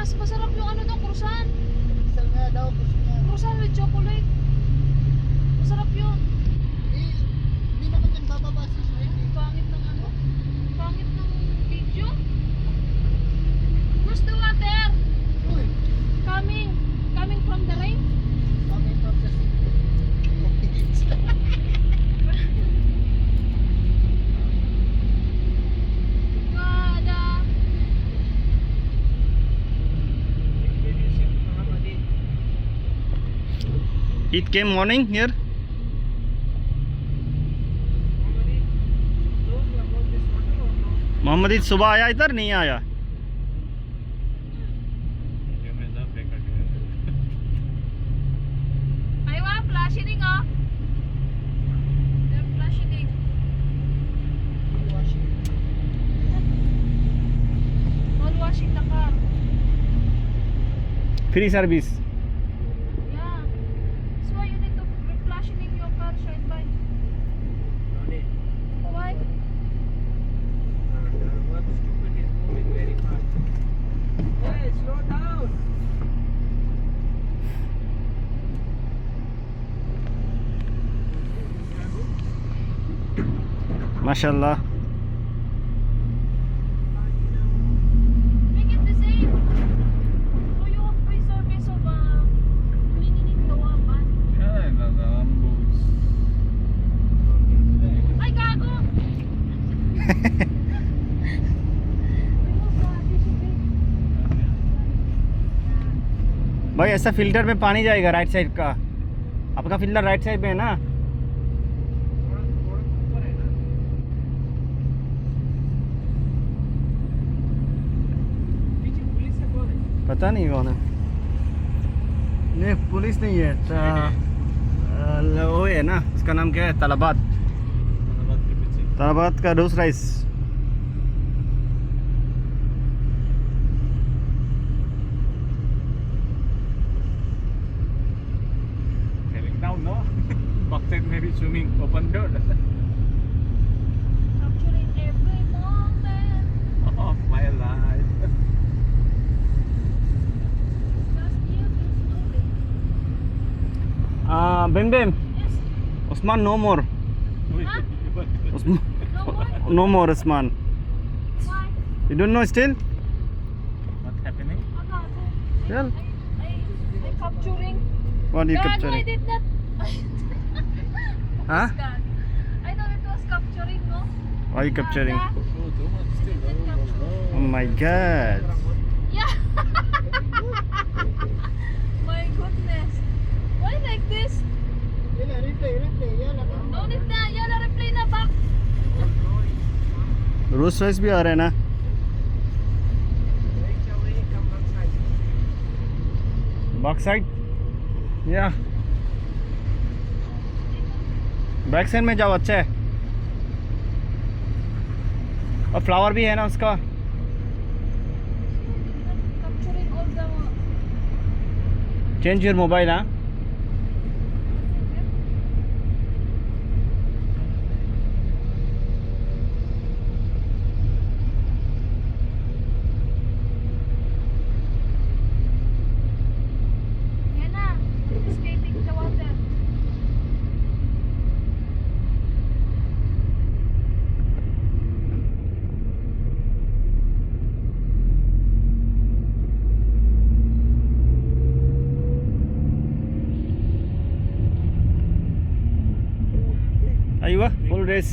mas masarap yung ano daw, croissant. Isang nga daw, gusto niya. Croissant with chocolate. Masarap yun. Eh, hindi naman yan bababa sa side eh. Pangit ng ano? Pangit ng video. Where's the water? Uy, Coming. Coming from the rain. kami from the city. God, It came morning here. Mohammad Eid सुबह आया इधर नहीं आया. Aywa, flashing oh. They're flashing. All washing the car. Free service. Yeah. That's why you need to flashing your car, shine by. Why? Hey, slow down. माशाल्लाह. Make it the same. So you have free service of cleaning the one. Ay, gago! भाई ऐसा filter में पानी जाएगा right side का. आपका filter right side में है ना. पता नहीं कौन है. नहीं पुलिस नहीं है. वो है ना, उसका नाम क्या है? तलाबात. तलाबात का रोज rice. Maybe swimming open door. Capturing every moment. Oh my life. Just beautiful slowly. Bim Bim. Yes. Usman no more. Huh? Usman, No more? no more Usman. Why? You don't know still? What's happening? Gago. Well. I capturing. What are you Gago, I capturing? did not. Huh? God. I thought it was capturing, no? Why are you capturing? Gaga. Oh, too much still. Oh my god. Yeah. My goodness. Why like this? Yala, replay. Yala ka. No need na. Yala, replay na back. Rose rice भी आ रहा है ना. Back side. या back side में जाओ. अच्छा है. और फ्लावर भी है ना उसका. Capturing all the. Change your mobile. हाँ Yan na. Escaping the water. अयुआ फुल रेस.